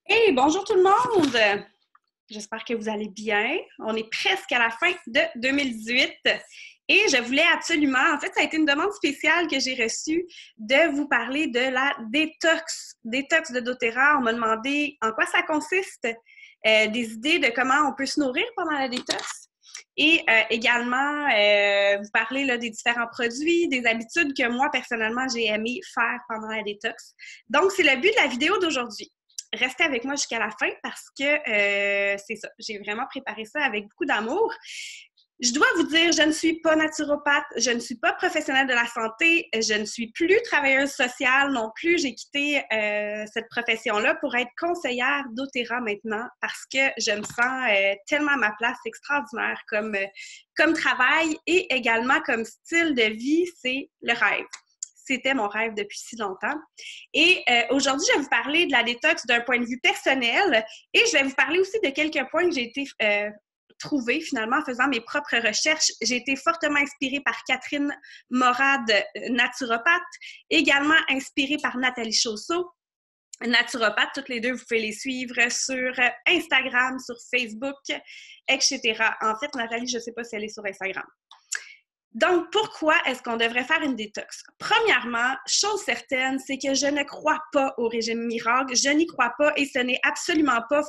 Hey, bonjour tout le monde! J'espère que vous allez bien. On est presque à la fin de 2018 et je voulais absolument, en fait, ça a été une demande spéciale que j'ai reçue de vous parler de la détox de doTERRA. On m'a demandé en quoi ça consiste, des idées de comment on peut se nourrir pendant la détox et également vous parler là, des différents produits, des habitudes que moi, personnellement, j'ai aimé faire pendant la détox. Donc, c'est le but de la vidéo d'aujourd'hui. Restez avec moi jusqu'à la fin parce que c'est ça, j'ai vraiment préparé ça avec beaucoup d'amour. Je dois vous dire, je ne suis pas naturopathe, je ne suis pas professionnelle de la santé, je ne suis plus travailleuse sociale non plus. J'ai quitté cette profession-là pour être conseillère doTERRA maintenant parce que je me sens tellement à ma place, extraordinaire comme travail et également comme style de vie, c'est le rêve. C'était mon rêve depuis si longtemps. Et aujourd'hui, je vais vous parler de la détox d'un point de vue personnel et je vais vous parler aussi de quelques points que j'ai été trouver finalement en faisant mes propres recherches. J'ai été fortement inspirée par Catherine Morad, naturopathe, également inspirée par Nathalie Chausseau, naturopathe. Toutes les deux, vous pouvez les suivre sur Instagram, sur Facebook, etc. En fait, Nathalie, je ne sais pas si elle est sur Instagram. Donc, pourquoi est-ce qu'on devrait faire une détox? Premièrement, chose certaine, c'est que je ne crois pas au régime miracle. Je n'y crois pas et ce n'est absolument pas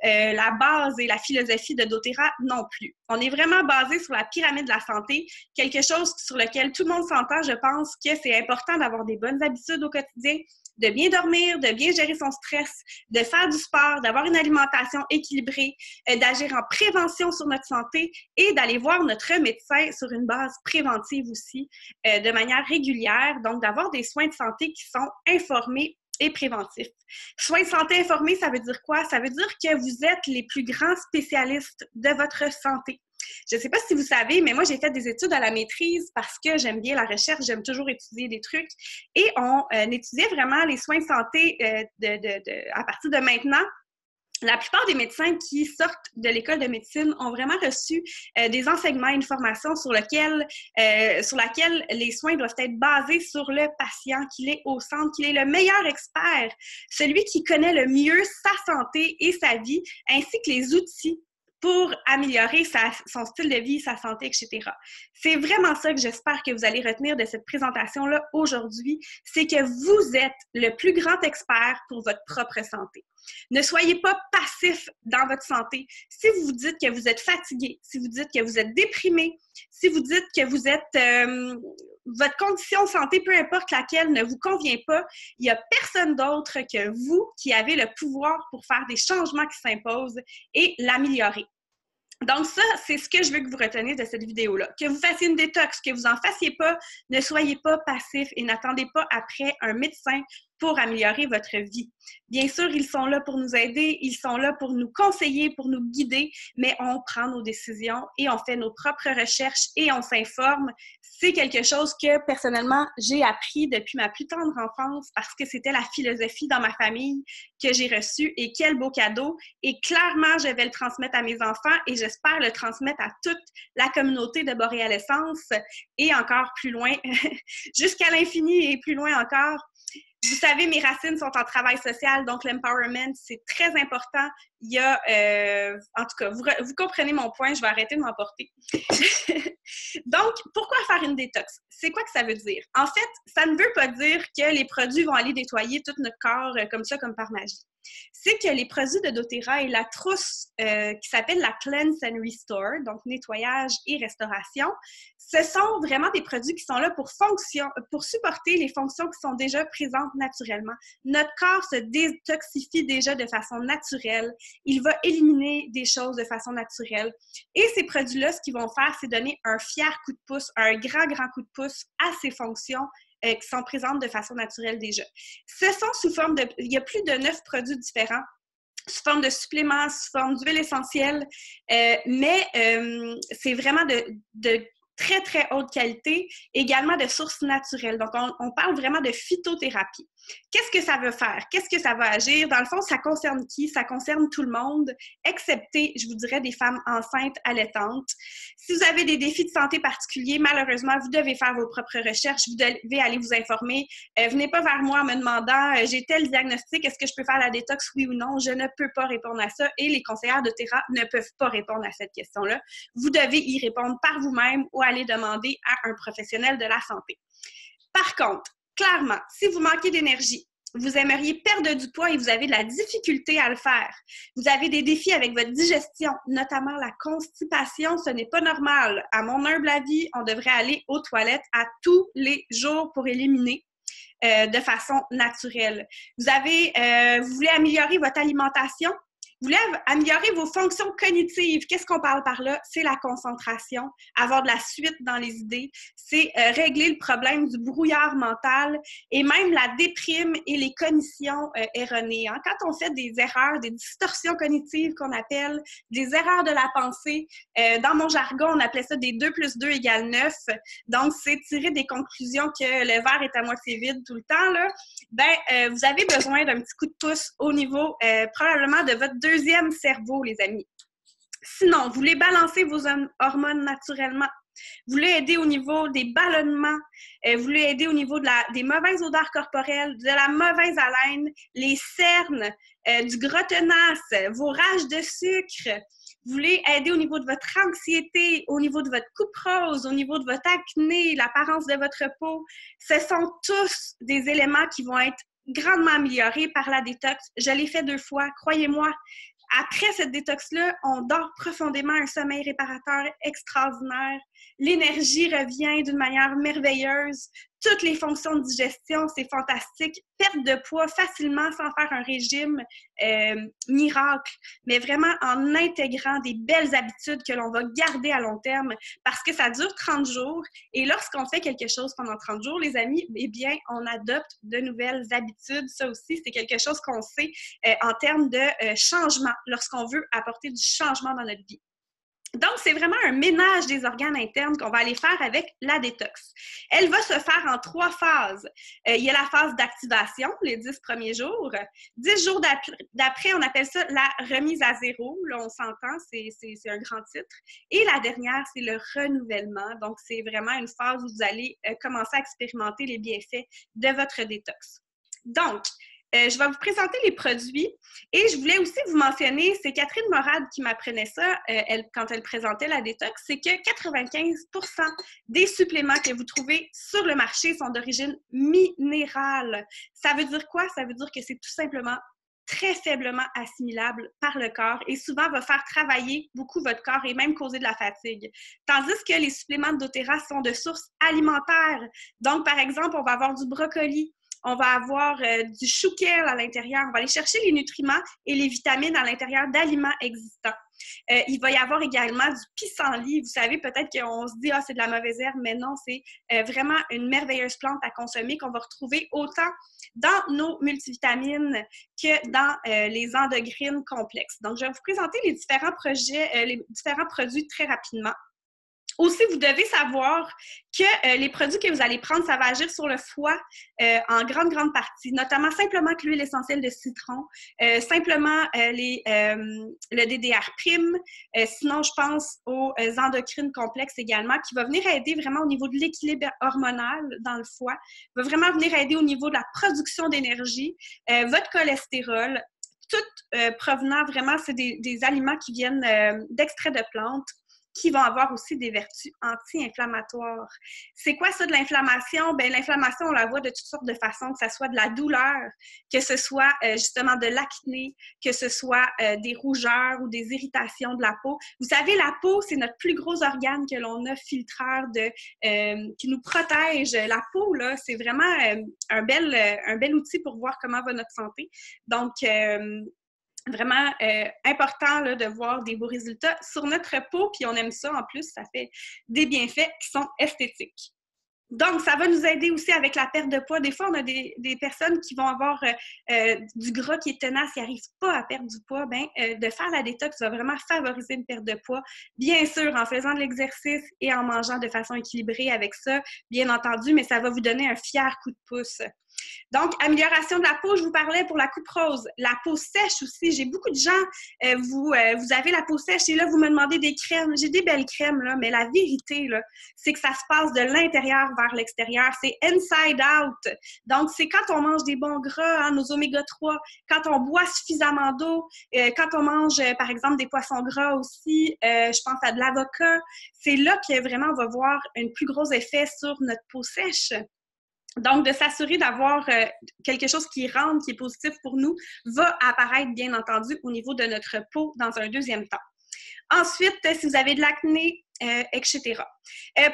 la base et la philosophie de doTERRA non plus. On est vraiment basé sur la pyramide de la santé, quelque chose sur lequel tout le monde s'entend. Je pense que c'est important d'avoir des bonnes habitudes au quotidien, de bien dormir, de bien gérer son stress, de faire du sport, d'avoir une alimentation équilibrée, d'agir en prévention sur notre santé et d'aller voir notre médecin sur une base préventive aussi, de manière régulière. Donc, d'avoir des soins de santé qui sont informés et préventifs. Soins de santé informés, ça veut dire quoi? Ça veut dire que vous êtes les plus grands spécialistes de votre santé. Je ne sais pas si vous savez, mais moi, j'ai fait des études à la maîtrise parce que j'aime bien la recherche, j'aime toujours étudier des trucs. Et on étudiait vraiment les soins de santé à partir de maintenant. La plupart des médecins qui sortent de l'école de médecine ont vraiment reçu des enseignements, une formation sur laquelle les soins doivent être basés sur le patient, qu'il est au centre, qu'il est le meilleur expert, celui qui connaît le mieux sa santé et sa vie, ainsi que les outils pour améliorer son style de vie, sa santé, etc. C'est vraiment ça que j'espère que vous allez retenir de cette présentation-là aujourd'hui, c'est que vous êtes le plus grand expert pour votre propre santé. Ne soyez pas passif dans votre santé. Si vous vous dites que vous êtes fatigué, si vous dites que vous êtes déprimé, si vous dites que vous êtes... votre condition de santé, peu importe laquelle, ne vous convient pas, il n'y a personne d'autre que vous qui avez le pouvoir pour faire des changements qui s'imposent et l'améliorer. Donc ça, c'est ce que je veux que vous reteniez de cette vidéo-là. Que vous fassiez une détox, que vous n'en fassiez pas, ne soyez pas passif et n'attendez pas après un médecin pour améliorer votre vie. Bien sûr, ils sont là pour nous aider, ils sont là pour nous conseiller, pour nous guider, mais on prend nos décisions et on fait nos propres recherches et on s'informe. C'est quelque chose que, personnellement, j'ai appris depuis ma plus tendre enfance parce que c'était la philosophie dans ma famille que j'ai reçue et quel beau cadeau. Et clairement, je vais le transmettre à mes enfants et j'espère le transmettre à toute la communauté de Boréalessence et encore plus loin, jusqu'à l'infini et plus loin encore. Vous savez, mes racines sont en travail social, donc l'empowerment, c'est très important. Il y a, en tout cas, vous comprenez mon point, je vais arrêter de m'emporter. Donc, pourquoi faire une détox? C'est quoi que ça veut dire? En fait, ça ne veut pas dire que les produits vont aller nettoyer tout notre corps comme ça, comme par magie. C'est que les produits de doTERRA et la trousse qui s'appelle la Cleanse and Restore, donc nettoyage et restauration, ce sont vraiment des produits qui sont là pour supporter les fonctions qui sont déjà présentes naturellement. Notre corps se détoxifie déjà de façon naturelle. Il va éliminer des choses de façon naturelle. Et ces produits-là, ce qu'ils vont faire, c'est donner un fier coup de pouce, un grand coup de pouce à ces fonctions qui sont présentes de façon naturelle déjà. Ce sont sous forme de... Il y a plus de 9 produits différents sous forme de suppléments, sous forme d'huile essentielle, mais c'est vraiment de très, très haute qualité, également de sources naturelles. Donc, on parle vraiment de phytothérapie. Qu'est-ce que ça veut faire? Qu'est-ce que ça va agir? Dans le fond, ça concerne qui? Ça concerne tout le monde, excepté, je vous dirais, des femmes enceintes, allaitantes. Si vous avez des défis de santé particuliers, malheureusement, vous devez faire vos propres recherches, vous devez aller vous informer. Venez pas vers moi en me demandant j'ai tel diagnostic, est-ce que je peux faire la détox, oui ou non? Je ne peux pas répondre à ça et les conseillères doTERRA ne peuvent pas répondre à cette question-là. Vous devez y répondre par vous-même ou aller demander à un professionnel de la santé. Par contre, clairement, si vous manquez d'énergie, vous aimeriez perdre du poids et vous avez de la difficulté à le faire, vous avez des défis avec votre digestion, notamment la constipation, ce n'est pas normal. À mon humble avis, on devrait aller aux toilettes à tous les jours pour éliminer de façon naturelle. Vous voulez améliorer votre alimentation? Vous voulez améliorer vos fonctions cognitives. Qu'est-ce qu'on parle par là? C'est la concentration, avoir de la suite dans les idées, c'est régler le problème du brouillard mental et même la déprime et les cognitions erronées. Hein? Quand on fait des erreurs, des distorsions cognitives qu'on appelle, des erreurs de la pensée, dans mon jargon, on appelait ça des 2 + 2 = 9. Donc, c'est tirer des conclusions que le verre est à moitié vide tout le temps. Là. Vous avez besoin d'un petit coup de pouce au niveau probablement de votre deuxième cerveau, les amis. Sinon, vous voulez balancer vos hormones naturellement. Vous voulez aider au niveau des ballonnements. Vous voulez aider au niveau des mauvaises odeurs corporelles, de la mauvaise haleine, les cernes, du gras tenace, vos rages de sucre. Vous voulez aider au niveau de votre anxiété, au niveau de votre coupe rose, au niveau de votre acné, l'apparence de votre peau. Ce sont tous des éléments qui vont être grandement améliorés par la détox. Je l'ai fait 2 fois, croyez-moi. Après cette détox-là, on dort profondément, un sommeil réparateur extraordinaire. L'énergie revient d'une manière merveilleuse. Toutes les fonctions de digestion, c'est fantastique. Perte de poids facilement sans faire un régime miracle, mais vraiment en intégrant des belles habitudes que l'on va garder à long terme parce que ça dure 30 jours. Et lorsqu'on fait quelque chose pendant 30 jours, les amis, eh bien, on adopte de nouvelles habitudes. Ça aussi, c'est quelque chose qu'on sait en termes de changement lorsqu'on veut apporter du changement dans notre vie. Donc, c'est vraiment un ménage des organes internes qu'on va aller faire avec la détox. Elle va se faire en 3 phases. Il y a la phase d'activation, les 10 premiers jours. 10 jours d'après, on appelle ça la remise à zéro. Là, on s'entend, c'est un grand titre. Et la dernière, c'est le renouvellement. Donc, c'est vraiment une phase où vous allez commencer à expérimenter les bienfaits de votre détox. Donc, je vais vous présenter les produits et je voulais aussi vous mentionner, c'est Catherine Morad qui m'apprenait ça quand elle présentait la détox, c'est que 95% des suppléments que vous trouvez sur le marché sont d'origine minérale. Ça veut dire quoi? Ça veut dire que c'est tout simplement très faiblement assimilable par le corps et souvent va faire travailler beaucoup votre corps et même causer de la fatigue. Tandis que les suppléments de doTERRA sont de sources alimentaires. Donc, par exemple, on va avoir du brocoli, on va avoir du chou kale à l'intérieur. On va aller chercher les nutriments et les vitamines à l'intérieur d'aliments existants. Il va y avoir également du pissenlit. Vous savez, peut-être qu'on se dit « Ah, c'est de la mauvaise herbe », mais non, c'est vraiment une merveilleuse plante à consommer qu'on va retrouver autant dans nos multivitamines que dans les endocrines complexes. Donc, je vais vous présenter les différents produits très rapidement. Aussi, vous devez savoir que les produits que vous allez prendre, ça va agir sur le foie en grande partie, notamment simplement que l'huile essentielle de citron, simplement le DDR', sinon je pense aux endocrines complexes également, qui va venir aider vraiment au niveau de l'équilibre hormonal dans le foie, va vraiment venir aider au niveau de la production d'énergie, votre cholestérol, tout provenant vraiment, c'est des aliments qui viennent d'extraits de plantes, qui vont avoir aussi des vertus anti-inflammatoires. C'est quoi ça de l'inflammation? Bien, l'inflammation, on la voit de toutes sortes de façons, que ce soit de la douleur, que ce soit justement de l'acné, que ce soit des rougeurs ou des irritations de la peau. Vous savez, la peau, c'est notre plus gros organe que l'on a, filtreur qui nous protège. La peau, là, c'est vraiment un bel outil pour voir comment va notre santé. Donc, vraiment important là, de voir des beaux résultats sur notre peau, puis on aime ça en plus, ça fait des bienfaits qui sont esthétiques. Donc, ça va nous aider aussi avec la perte de poids. Des fois, on a des personnes qui vont avoir du gras qui est tenace, qui n'arrivent pas à perdre du poids. De faire la détox va vraiment favoriser une perte de poids. Bien sûr, en faisant de l'exercice et en mangeant de façon équilibrée avec ça, bien entendu, mais ça va vous donner un fier coup de pouce. Donc, amélioration de la peau, je vous parlais pour la coupe rose. La peau sèche aussi, j'ai beaucoup de gens, vous avez la peau sèche et là, vous me demandez des crèmes. J'ai des belles crèmes, là, mais la vérité, là, c'est que ça se passe de l'intérieur vers l'extérieur. C'est inside out. Donc, c'est quand on mange des bons gras, hein, nos oméga 3, quand on boit suffisamment d'eau, quand on mange, par exemple, des poissons gras aussi, je pense à de l'avocat, c'est là que vraiment on va voir un plus gros effet sur notre peau sèche. Donc, de s'assurer d'avoir quelque chose qui rentre, qui est positif pour nous, va apparaître, bien entendu, au niveau de notre peau dans un deuxième temps. Ensuite, si vous avez de l'acné, etc.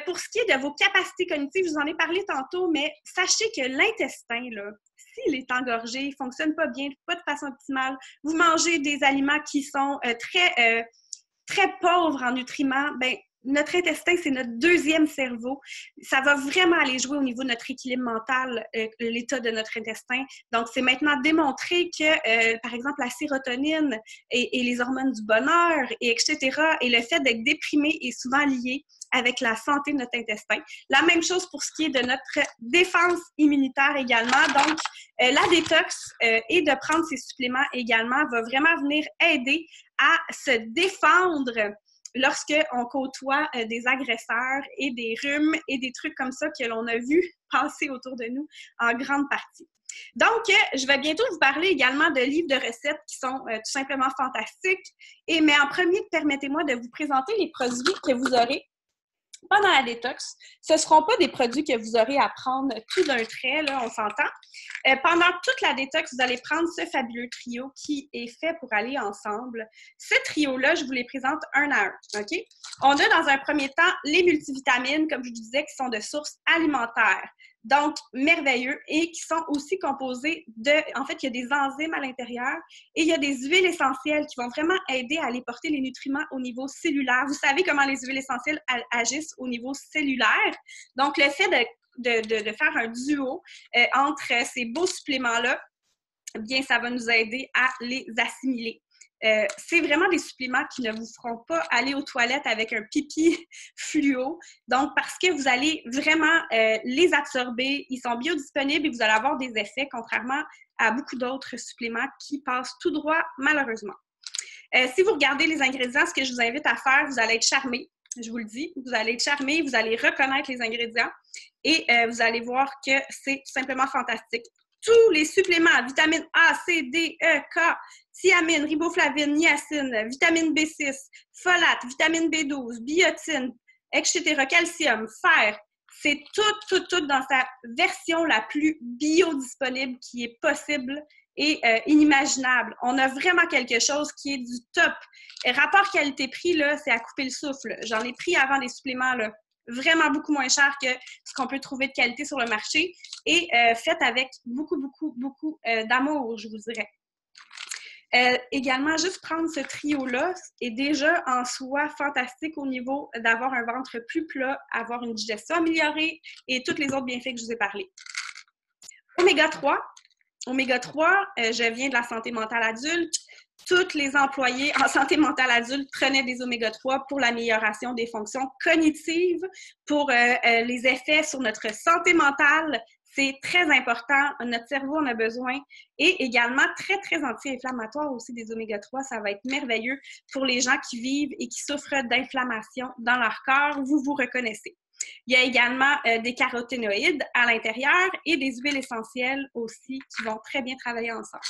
Pour ce qui est de vos capacités cognitives, je vous en ai parlé tantôt, mais sachez que l'intestin, là, s'il est engorgé, il ne fonctionne pas bien, pas de façon optimale, vous mangez des aliments qui sont très pauvres en nutriments, bien, notre intestin, c'est notre deuxième cerveau. Ça va vraiment aller jouer au niveau de notre équilibre mental, l'état de notre intestin. Donc, c'est maintenant démontré que, par exemple, la sérotonine et les hormones du bonheur, etc., et le fait d'être déprimé est souvent lié avec la santé de notre intestin. La même chose pour ce qui est de notre défense immunitaire également. Donc, la détox et de prendre ces suppléments également va vraiment venir aider à se défendre lorsqu'on côtoie des agresseurs et des rhumes et des trucs comme ça que l'on a vu passer autour de nous en grande partie. Donc, je vais bientôt vous parler également de livres de recettes qui sont tout simplement fantastiques. Mais en premier, permettez-moi de vous présenter les produits que vous aurez pendant la détox. Ce ne seront pas des produits que vous aurez à prendre tout d'un trait, là, on s'entend. Pendant toute la détox, vous allez prendre ce fabuleux trio qui est fait pour aller ensemble. Ce trio-là, je vous les présente un à un, OK? On a dans un premier temps les multivitamines, comme je vous disais, qui sont de source alimentaire. Donc, merveilleux et qui sont aussi composés de... En fait, il y a des enzymes à l'intérieur et il y a des huiles essentielles qui vont vraiment aider à aller porter les nutriments au niveau cellulaire. Vous savez comment les huiles essentielles agissent au niveau cellulaire. Donc, le fait de faire un duo entre ces beaux suppléments-là, bien, ça va nous aider à les assimiler. C'est vraiment des suppléments qui ne vous feront pas aller aux toilettes avec un pipi fluo. Donc, parce que vous allez vraiment les absorber, ils sont biodisponibles et vous allez avoir des effets, contrairement à beaucoup d'autres suppléments qui passent tout droit, malheureusement. Si vous regardez les ingrédients, ce que je vous invite à faire, vous allez être charmé. Je vous le dis, vous allez être charmé, vous allez reconnaître les ingrédients et vous allez voir que c'est tout simplement fantastique. Tous les suppléments, vitamine A, C, D, E, K, thiamine, riboflavine, niacine, vitamine B6, folate, vitamine B12, biotine, etc., calcium, fer, c'est tout dans sa version la plus biodisponible qui est possible et inimaginable. On a vraiment quelque chose qui est du top. Et rapport qualité-prix, là, c'est à couper le souffle. J'en ai pris avant des suppléments, là, vraiment beaucoup moins cher que ce qu'on peut trouver de qualité sur le marché et fait avec beaucoup d'amour, je vous dirais. Également, juste prendre ce trio-là est déjà en soi fantastique au niveau d'avoir un ventre plus plat, avoir une digestion améliorée et tous les autres bienfaits que je vous ai parlé. Oméga 3. Oméga 3, je viens de la santé mentale adulte. Tous les employés en santé mentale adulte prenaient des oméga 3 pour l'amélioration des fonctions cognitives, pour les effets sur notre santé mentale. C'est très important. Notre cerveau en a besoin. Et également, très anti-inflammatoire aussi des oméga 3. Ça va être merveilleux pour les gens qui vivent et qui souffrent d'inflammation dans leur corps. Vous vous reconnaissez. Il y a également des caroténoïdes à l'intérieur et des huiles essentielles aussi qui vont très bien travailler ensemble.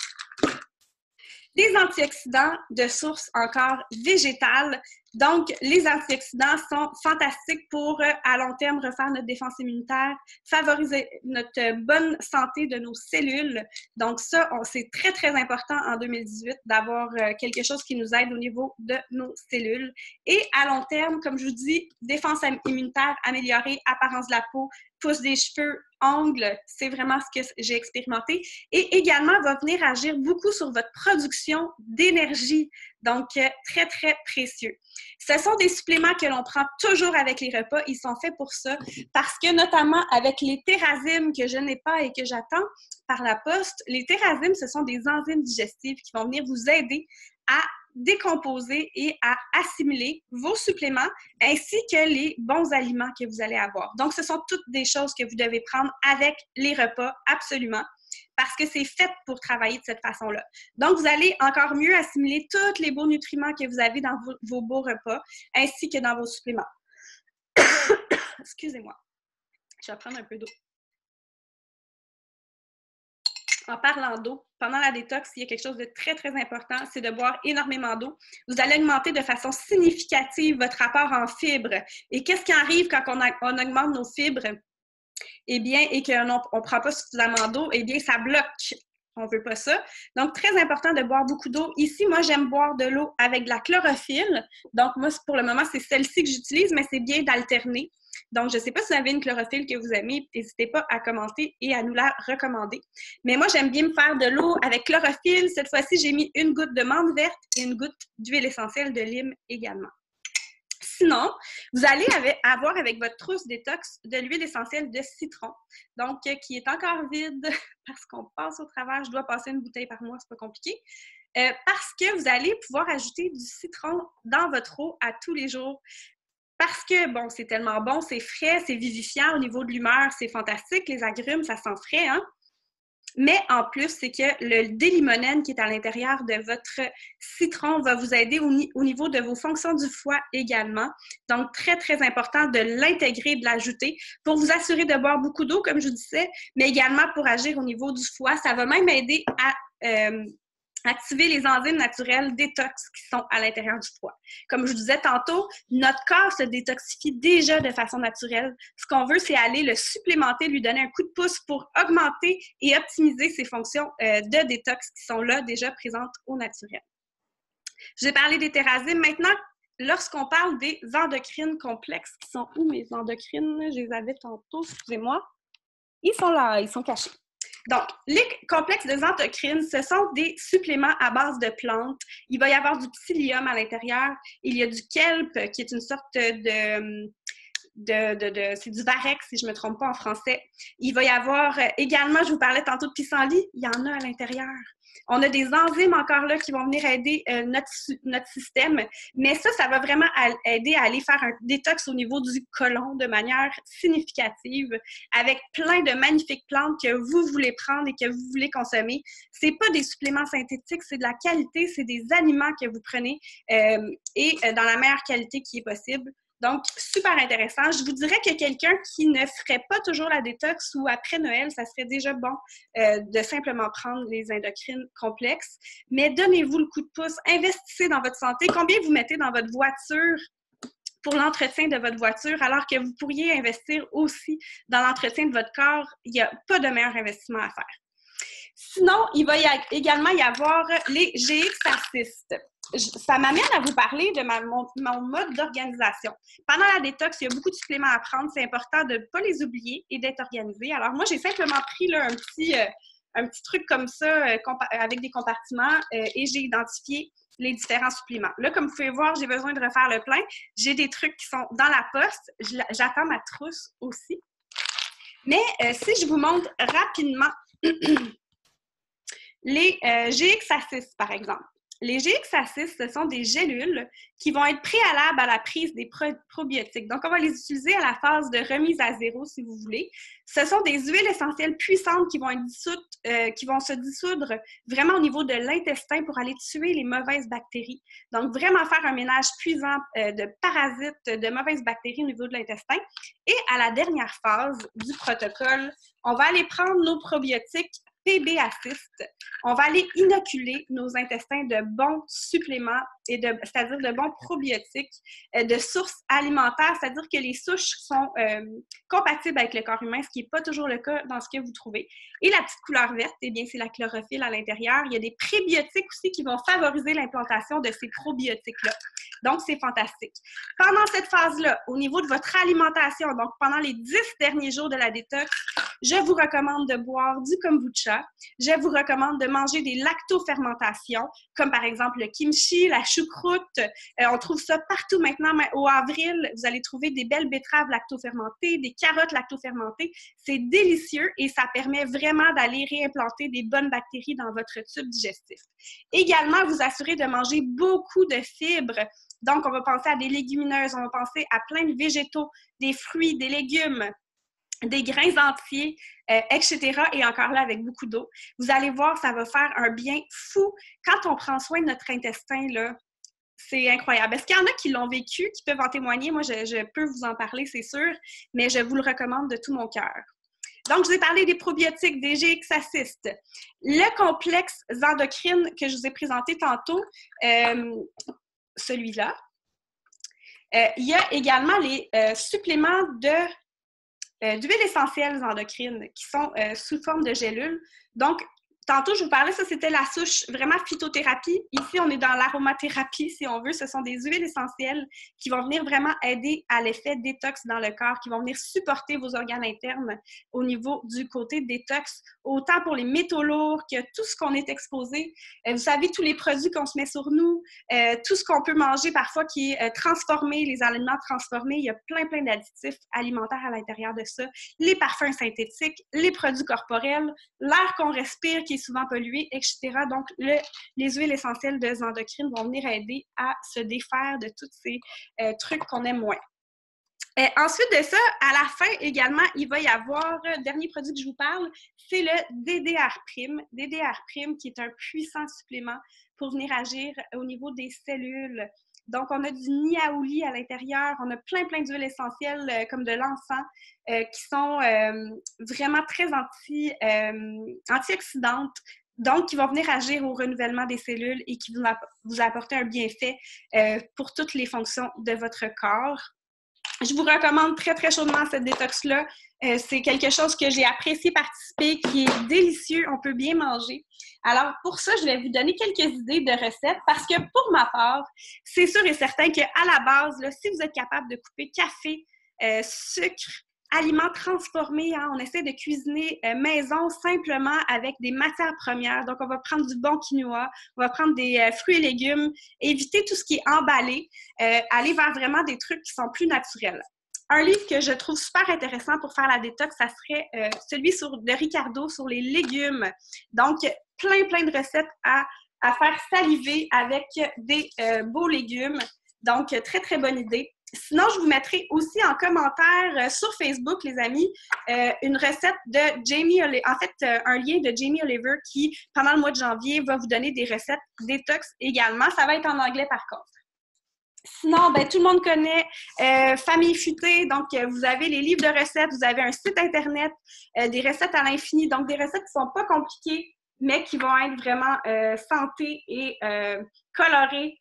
Des antioxydants de source encore végétale. Donc, les antioxydants sont fantastiques pour, à long terme, refaire notre défense immunitaire, favoriser notre bonne santé de nos cellules. Donc, ça, c'est très important en 2018 d'avoir quelque chose qui nous aide au niveau de nos cellules. Et à long terme, comme je vous dis, défense immunitaire améliorée, apparence de la peau, pousse des cheveux, ongles, c'est vraiment ce que j'ai expérimenté. Et également, va venir agir beaucoup sur votre production d'énergie. Donc, très précieux. Ce sont des suppléments que l'on prend toujours avec les repas. Ils sont faits pour ça parce que, notamment avec les thérasimes que je n'ai pas et que j'attends par la poste, les thérasimes, ce sont des enzymes digestives qui vont venir vous aider à décomposer et à assimiler vos suppléments ainsi que les bons aliments que vous allez avoir. Donc, ce sont toutes des choses que vous devez prendre avec les repas, absolument, parce que c'est fait pour travailler de cette façon-là. Donc, vous allez encore mieux assimiler tous les beaux nutriments que vous avez dans vos beaux repas ainsi que dans vos suppléments. Excusez-moi. Je vais prendre un peu d'eau. En parlant d'eau, pendant la détox, il y a quelque chose de très, très important, c'est de boire énormément d'eau. Vous allez augmenter de façon significative votre apport en fibres. Et qu'est-ce qui arrive quand on augmente nos fibres? Eh bien, et qu'on ne prend pas suffisamment d'eau, eh bien, ça bloque. On ne veut pas ça. Donc, très important de boire beaucoup d'eau. Ici, moi, j'aime boire de l'eau avec de la chlorophylle. Donc, moi, pour le moment, c'est celle-ci que j'utilise, mais c'est bien d'alterner. Donc, je ne sais pas si vous avez une chlorophylle que vous aimez, n'hésitez pas à commenter et à nous la recommander. Mais moi, j'aime bien me faire de l'eau avec chlorophylle. Cette fois-ci, j'ai mis une goutte de menthe verte et une goutte d'huile essentielle de lime également. Sinon, vous allez avoir avec votre trousse détox de l'huile essentielle de citron, donc qui est encore vide parce qu'on passe au travers. Je dois passer une bouteille par mois, c'est pas compliqué. Parce que vous allez pouvoir ajouter du citron dans votre eau à tous les jours. Parce que, bon, c'est tellement bon, c'est frais, c'est vivifiant au niveau de l'humeur, c'est fantastique. Les agrumes, ça sent frais, hein? Mais en plus, c'est que le délimonène qui est à l'intérieur de votre citron va vous aider au niveau de vos fonctions du foie également. Donc, très, très important de l'intégrer, de l'ajouter pour vous assurer de boire beaucoup d'eau, comme je vous disais, mais également pour agir au niveau du foie. Ça va même aider à activer les enzymes naturelles détox qui sont à l'intérieur du foie. Comme je vous disais tantôt, notre corps se détoxifie déjà de façon naturelle. Ce qu'on veut, c'est aller le supplémenter, lui donner un coup de pouce pour augmenter et optimiser ses fonctions de détox qui sont là déjà présentes au naturel. Je vous ai parlé des thérasimes. Maintenant, lorsqu'on parle des endocrines complexes, qui sont où mes endocrines? Je les avais tantôt, excusez-moi. Ils sont là, ils sont cachés. Donc, les complexes des endocrines, ce sont des suppléments à base de plantes. Il va y avoir du psyllium à l'intérieur. Il y a du kelp, qui est une sorte c'est du varex, si je ne me trompe pas en français. Il va y avoir également, je vous parlais tantôt de pissenlit, il y en a à l'intérieur. On a des enzymes encore là qui vont venir aider notre système, mais ça va vraiment aider à aller faire un détox au niveau du côlon de manière significative avec plein de magnifiques plantes que vous voulez prendre et que vous voulez consommer. Ce n'est pas des suppléments synthétiques, c'est de la qualité, c'est des aliments que vous prenez et dans la meilleure qualité qui est possible. Donc, super intéressant. Je vous dirais que quelqu'un qui ne ferait pas toujours la détox ou après Noël, ça serait déjà bon de simplement prendre les endocrines complexes. Mais donnez-vous le coup de pouce, investissez dans votre santé. Combien vous mettez dans votre voiture pour l'entretien de votre voiture, alors que vous pourriez investir aussi dans l'entretien de votre corps? Il n'y a pas de meilleur investissement à faire. Sinon, il va également y avoir les GX assistes. Ça m'amène à vous parler de mon mode d'organisation. Pendant la détox, il y a beaucoup de suppléments à prendre. C'est important de ne pas les oublier et d'être organisé. Alors moi, j'ai simplement pris là, un petit truc comme ça avec des compartiments et j'ai identifié les différents suppléments. Là, comme vous pouvez voir, j'ai besoin de refaire le plein. J'ai des trucs qui sont dans la poste. J'attends ma trousse aussi. Mais si je vous montre rapidement les GX-Assist, par exemple. Les GX-Assist, ce sont des gélules qui vont être préalables à la prise des probiotiques. Donc, on va les utiliser à la phase de remise à zéro, si vous voulez. Ce sont des huiles essentielles puissantes qui vont se dissoudre vraiment au niveau de l'intestin pour aller tuer les mauvaises bactéries. Donc, vraiment faire un ménage puissant de parasites, de mauvaises bactéries au niveau de l'intestin. Et à la dernière phase du protocole, on va aller prendre nos probiotiques PB Assist. On va aller inoculer nos intestins de bons suppléments, c'est-à-dire de bons probiotiques de sources alimentaires, c'est-à-dire que les souches sont compatibles avec le corps humain, ce qui n'est pas toujours le cas dans ce que vous trouvez. Et la petite couleur verte, eh bien, c'est la chlorophylle à l'intérieur. Il y a des prébiotiques aussi qui vont favoriser l'implantation de ces probiotiques-là. Donc, c'est fantastique. Pendant cette phase-là, au niveau de votre alimentation, donc pendant les 10 derniers jours de la détox, je vous recommande de boire du kombucha. kombucha. Je vous recommande de manger des lactofermentations, comme par exemple le kimchi, la choucroute. On trouve ça partout maintenant. Au avril, vous allez trouver des belles betteraves lactofermentées, des carottes lactofermentées. C'est délicieux et ça permet vraiment d'aller réimplanter des bonnes bactéries dans votre tube digestif. Également, vous assurez de manger beaucoup de fibres. Donc, on va penser à des légumineuses, on va penser à plein de végétaux, des fruits, des légumes, des grains entiers, etc. Et encore là, avec beaucoup d'eau. Vous allez voir, ça va faire un bien fou. Quand on prend soin de notre intestin, là, c'est incroyable. Est-ce qu'il y en a qui l'ont vécu, qui peuvent en témoigner? Moi, je peux vous en parler, c'est sûr, mais je vous le recommande de tout mon cœur. Donc, je vous ai parlé des probiotiques, des GX-assist, le complexe endocrine que je vous ai présenté tantôt, celui-là. Il y a également les suppléments d'huiles essentielles endocrines qui sont sous forme de gélules. Donc, tantôt, je vous parlais, ça, c'était la souche vraiment phytothérapie. Ici, on est dans l'aromathérapie, si on veut. Ce sont des huiles essentielles qui vont venir vraiment aider à l'effet détox dans le corps, qui vont venir supporter vos organes internes au niveau du côté détox, autant pour les métaux lourds que tout ce qu'on est exposé. Vous savez, tous les produits qu'on se met sur nous, tout ce qu'on peut manger parfois qui est transformé, les aliments transformés, il y a plein d'additifs alimentaires à l'intérieur de ça. Les parfums synthétiques, les produits corporels, l'air qu'on respire qui est souvent pollué, etc. Donc, les huiles essentielles de endocrine vont venir aider à se défaire de tous ces trucs qu'on aime moins. Ensuite de ça, à la fin également, il va y avoir, dernier produit que je vous parle, c'est le DDR'. DDR' qui est un puissant supplément pour venir agir au niveau des cellules. Donc, on a du niaouli à l'intérieur, on a plein d'huiles essentielles comme de l'encens qui sont vraiment très antioxydantes, donc qui vont venir agir au renouvellement des cellules et qui vont vous apporter un bienfait pour toutes les fonctions de votre corps. Je vous recommande très chaudement cette détox-là. C'est quelque chose que j'ai apprécié participer, qui est délicieux, on peut bien manger. Alors, pour ça, je vais vous donner quelques idées de recettes parce que pour ma part, c'est sûr et certain qu'à la base, là, si vous êtes capable de couper café, sucre, aliments transformés, hein, on essaie de cuisiner maison simplement avec des matières premières. Donc, on va prendre du bon quinoa, on va prendre des fruits et légumes, éviter tout ce qui est emballé, aller vers vraiment des trucs qui sont plus naturels. Un livre que je trouve super intéressant pour faire la détox, ça serait celui de Ricardo sur les légumes. Donc, plein de recettes à faire saliver avec des beaux légumes. Donc, très bonne idée. Sinon, je vous mettrai aussi en commentaire sur Facebook, les amis, une recette de Jamie Oliver, en fait, un lien de Jamie Oliver qui, pendant le mois de janvier, va vous donner des recettes détox également. Ça va être en anglais par contre. Sinon, ben, tout le monde connaît Famille Futée. Donc, vous avez les livres de recettes, vous avez un site Internet, des recettes à l'infini. Donc, des recettes qui ne sont pas compliquées, mais qui vont être vraiment santé et colorées.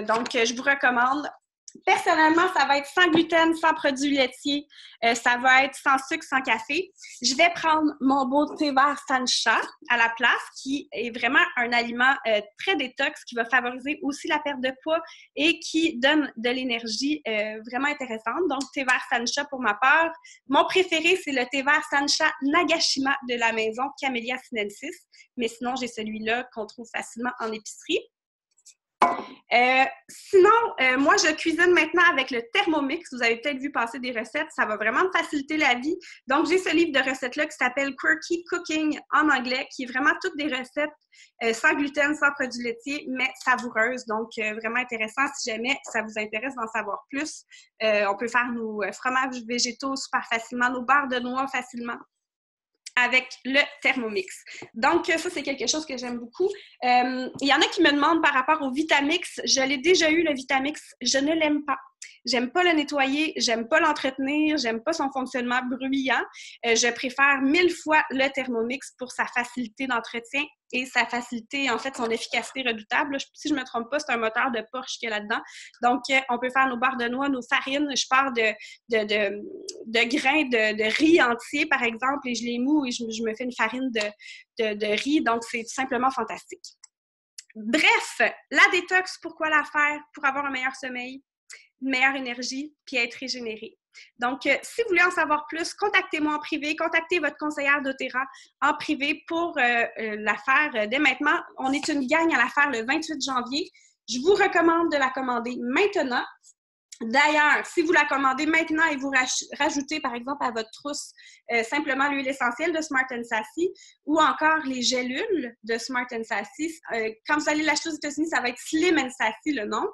Donc, je vous recommande. Personnellement, ça va être sans gluten, sans produits laitiers. Ça va être sans sucre, sans café. Je vais prendre mon beau thé vert Sancha à la place, qui est vraiment un aliment très détox, qui va favoriser aussi la perte de poids et qui donne de l'énergie vraiment intéressante. Donc, thé vert Sancha pour ma part. Mon préféré, c'est le thé vert Sancha Nagashima de la maison Camellia sinensis. Mais sinon, j'ai celui-là qu'on trouve facilement en épicerie. Sinon, moi, je cuisine maintenant avec le Thermomix. Vous avez peut-être vu passer des recettes. Ça va vraiment me faciliter la vie. Donc, j'ai ce livre de recettes-là qui s'appelle Quirky Cooking en anglais, qui est vraiment toutes des recettes sans gluten, sans produits laitiers, mais savoureuses. Donc, vraiment intéressant si jamais ça vous intéresse d'en savoir plus. On peut faire nos fromages végétaux super facilement, nos beurres de noix facilement, avec le Thermomix. Donc, ça, c'est quelque chose que j'aime beaucoup. Il y en a qui me demandent par rapport au Vitamix. Je l'ai déjà eu, le Vitamix. Je ne l'aime pas. J'aime pas le nettoyer, j'aime pas l'entretenir, j'aime pas son fonctionnement bruyant. Je préfère 1000 fois le Thermomix pour sa facilité d'entretien et sa facilité, en fait, son efficacité redoutable. Si je me trompe pas, c'est un moteur de Porsche qu'il y a là-dedans. Donc, on peut faire nos barres de noix, nos farines. Je pars de grains de riz entier, par exemple, et je les moue et je me fais une farine de riz. Donc, c'est tout simplement fantastique. Bref, la détox, pourquoi la faire? Pour avoir un meilleur sommeil, une meilleure énergie, puis être régénéré. Donc, si vous voulez en savoir plus, contactez-moi en privé, contactez votre conseillère doTERRA en privé pour la faire dès maintenant. On est une gang à la faire le 28 janvier. Je vous recommande de la commander maintenant. D'ailleurs, si vous la commandez maintenant et vous rajoutez, par exemple, à votre trousse simplement l'huile essentielle de Smart & Sassy ou encore les gélules de Smart & Sassy, quand vous allez l'acheter aux États-Unis, ça va être Slim & Sassy le nom.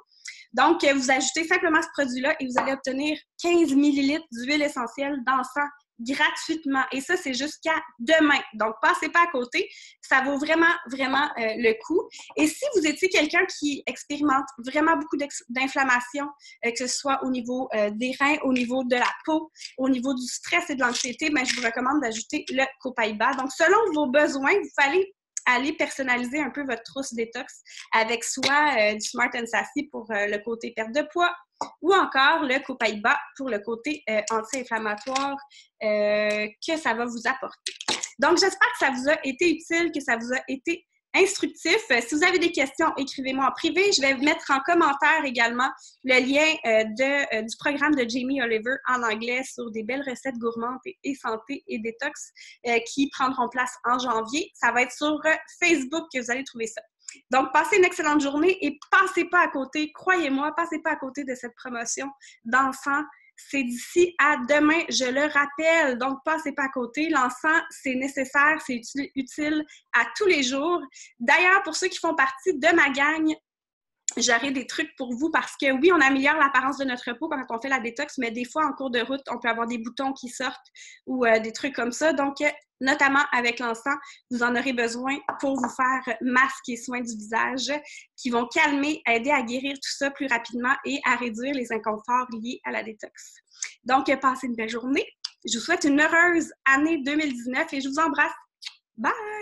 Donc, vous ajoutez simplement ce produit-là et vous allez obtenir 15 ml d'huile essentielle d'encens gratuitement. Et ça, c'est jusqu'à demain. Donc, passez pas à côté. Ça vaut vraiment, vraiment le coup. Et si vous étiez quelqu'un qui expérimente vraiment beaucoup d'inflammation, que ce soit au niveau des reins, au niveau de la peau, au niveau du stress et de l'anxiété, ben, je vous recommande d'ajouter le Copaiba. Donc, selon vos besoins, vous allez aller personnaliser un peu votre trousse détox avec soit du Smart & Sassy pour le côté perte de poids ou encore le Copaiba pour le côté anti-inflammatoire que ça va vous apporter. Donc, j'espère que ça vous a été utile, que ça vous a été instructif. Si vous avez des questions, écrivez-moi en privé. Je vais mettre en commentaire également le lien du programme de Jamie Oliver en anglais sur des belles recettes gourmandes et santé et détox qui prendront place en janvier. Ça va être sur Facebook que vous allez trouver ça. Donc, passez une excellente journée et passez pas à côté, croyez-moi, passez pas à côté de cette promotion d'encens. C'est d'ici à demain, je le rappelle. Donc, passez pas à côté. L'encens, c'est nécessaire, c'est utile à tous les jours. D'ailleurs, pour ceux qui font partie de ma gang, j'aurai des trucs pour vous parce que oui, on améliore l'apparence de notre peau quand on fait la détox, mais des fois, en cours de route, on peut avoir des boutons qui sortent ou des trucs comme ça. Donc, notamment avec l'encens, vous en aurez besoin pour vous faire masque et soins du visage qui vont calmer, aider à guérir tout ça plus rapidement et à réduire les inconforts liés à la détox. Donc, passez une belle journée. Je vous souhaite une heureuse année 2019 et je vous embrasse. Bye!